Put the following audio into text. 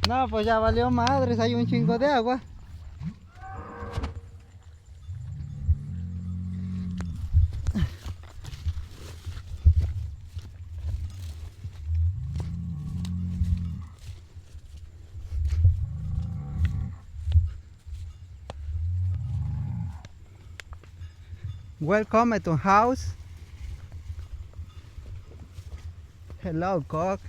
No, pues ya valió madres, hay un chingo de agua. Welcome to house. Hello, cock.